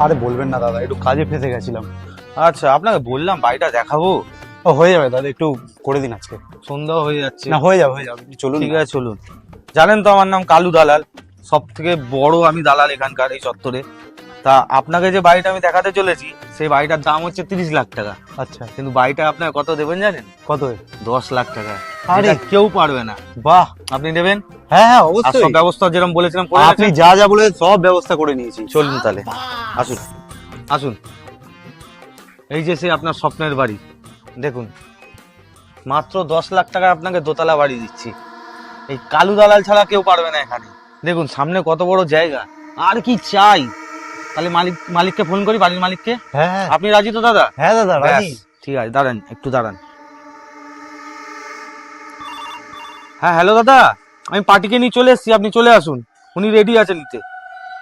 আরে বলবেন না দাদা, একটু কাজে ফেঁসে গেছিলাম। আচ্ছা, আপনাকে বললাম বাড়িটা দেখাবো। ও হয়ে যাবে দাদা, একটু করে দিন আজকে। সন্ধ্যা হয়ে যাচ্ছে। না হয়ে যাবে আপনি চলুন। ঠিক আছে চলুন। জানেন তো আমার নাম কালু দালাল, সব থেকে বড় আমি দালাল এখানকার এই চত্বরে। তা আপনাকে যে বাড়িটা আমি দেখাতে চলেছি সেই বাড়িটার দাম হচ্ছে 30 লাখ টাকা। আচ্ছা, কিন্তু বাড়িটা আপনার কত দেবেন জানেন? কত? 10 লাখ টাকা। আরে যেটা কেউ পারবে না। বাহ, আপনি দেবেন? হ্যাঁ হ্যাঁ আর অবশ্যই। সব ব্যবস্থা যেরকম বলেছিলাম করে আপনি গেছেন? যা যা বলে সব ব্যবস্থা করে নিয়েছি। চলুন তাহলে, আসুন আসুন। এই যে সে আপনার স্বপ্নের বাড়ি দেখুন, মাত্র 10 লাখ টাকা আপনাকে দোতলা বাড়ি দিচ্ছি। এই কালু দালাল ছাড়া কেউ পারবে না এখানে। দেখুন সামনে কত বড় জায়গা, আর কি চাই? তাহলে মালিককে ফোন করি, বাড়ির মালিককে। হ্যাঁ হ্যাঁ আপনি রাজি তো দাদা? হ্যাঁ দাদা রাজি। ব্যাস, ঠিক আছে, দাঁড়ান একটু দাঁড়ান। হ্যাঁ হ্যালো দাদা, আমি পার্টিকে নিয়ে চলে এসেছি, আপনি চলে আসুন। উনি রেডি আছে নিতে।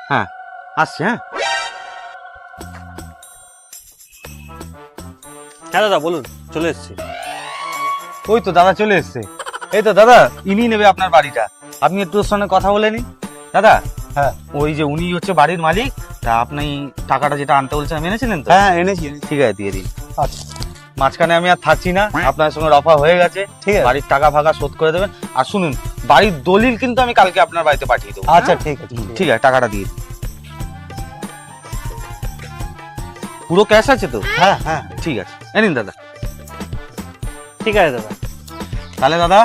হ্যাঁ আসছি। হ্যাঁ হ্যাঁ দাদা বলুন, চলে এসেছি। ওই তো দাদা চলে এসছে। এই তো দাদা, ইনি নেবে আপনার বাড়িটা। আপনি একটু ওর সঙ্গে কথা বলে নিন দাদা। হ্যাঁ ওই যে উনি হচ্ছে বাড়ির মালিক। তা আপনি টাকাটা যেটা আনতে বলছেন আমি এনেছিলেন তো? হ্যাঁ এনেছি। ঠিক আছে, দিয়ে দিন। আচ্ছা মাঝখানে আমি আর থাকছি না, আপনার সঙ্গে রফা হয়ে গেছে। ঠিক আছে। বাড়ির টাকা ফাঁকা শোধ করে দেবেন। আর শুনুন, বাড়ির দলিল কিন্তু আমি কালকে আপনার বাড়িতে পাঠিয়ে দেবো। আচ্ছা ঠিক আছে ঠিক আছে, টাকাটা দিয়ে দিন। পুরো ক্যাশ আছে তো? হ্যাঁ হ্যাঁ ঠিক আছে, এ নিন দাদা। ঠিক আছে দাদা। তাহলে দাদা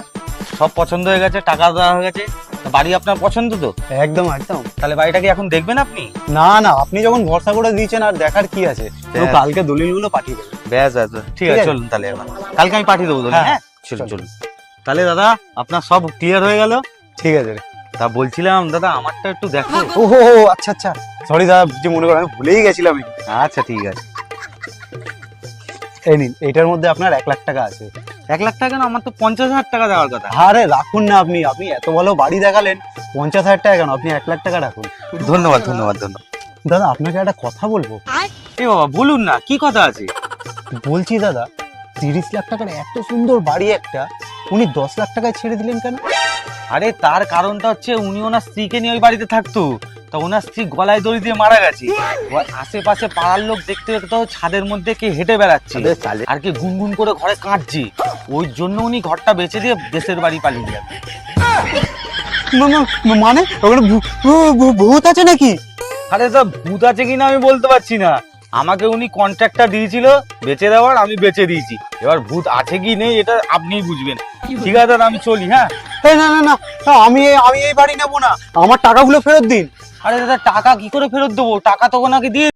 সব পছন্দ হয়ে গেছে, টাকা দেওয়া হয়ে গেছে। তা বাড়ি আপনার পছন্দ তো? একদম একদম। তাহলে বাড়িটা কি এখন দেখবেন আপনি? না না, আপনি যখন ভরসা করে দিয়েছেন আর দেখার কি আছে, তো হ্যাঁ। কালকে দলিলগুলো পাঠিয়ে দেবেন। ব্যাস ব্যাস ব্যাস, ঠিক আছে চলুন তাহলে। এখন কালকে আমি পাঠিয়ে দেবো দলিল। হ্যাঁ, হ্যাঁ চলুন চলুন। চলুন। তাহলে দাদা আপনার সব ক্লিয়ার হয়ে গেল। ঠিক আছে। তা বলছিলাম দাদা, আমারটা একটু দেখো। ও হো আচ্ছা আচ্ছা, সরি দাদা, যে মনে করেন আমি ভুলেই গেছিলাম। আচ্ছা ঠিক আছে। এই নিন, এইটার মধ্যে আপনার 1 লাখ টাকা আছে। 1 লাখ টাকা না, আমার তো 50,000 টাকা দেওয়ার কথা। আরে রাখুন না, আপনি আপনি এত ভালো বাড়ি দেখালেন, 50,000 টাকা কেন, আপনি 1 লাখ টাকা রাখুন। ধন্যবাদ ধন্যবাদ ধন্যবাদ। দাদা আপনাকে একটা কথা বলবো। এ বাবা বলুন না, কি কথা আছে? বলছি দাদা, 30 লাখ টাকার এত সুন্দর বাড়ি একটা, উনি 10 লাখ টাকায় ছেড়ে দিলেন কেন? আরে তার কারণটা হচ্ছে উনি ওনার স্ত্রীকে নিয়ে ওই বাড়িতে থাকতো। তা ওনার স্ত্রী গলায় দড়ি দিয়ে মারা গেছে। এবার আশেপাশে পাড়ার লোক দেখতে দেখতে ছাদের মধ্যে কে হেঁটে বেড়াচ্ছে আর কি গুনগুন করে ঘরে কাঁদছে। ওই জন্য উনি ঘরটা বেচে দিয়ে দেশের বাড়ি পালিয়ে যাবে। মানে ওখানে ভূত আছে নাকি? আরে তা ভূত আছে কিনা আমি বলতে পারছি না। আমাকে উনি কন্ট্রাক্টটা দিয়েছিল বেচে দেওয়ার, আমি বেচে দিয়েছি। এবার ভূত আছে কি নেই এটা আপনিই বুঝবেন। ঠিক আছে দাদা, আমি চলি। হ্যাঁ এই না না না, আমি আমি এই বাড়ি নেবো না, আমার টাকাগুলো ফেরত দিন। আরে দাদা, টাকা কি করে ফেরত দেবো? টাকা তো ওনাকে দিয়ে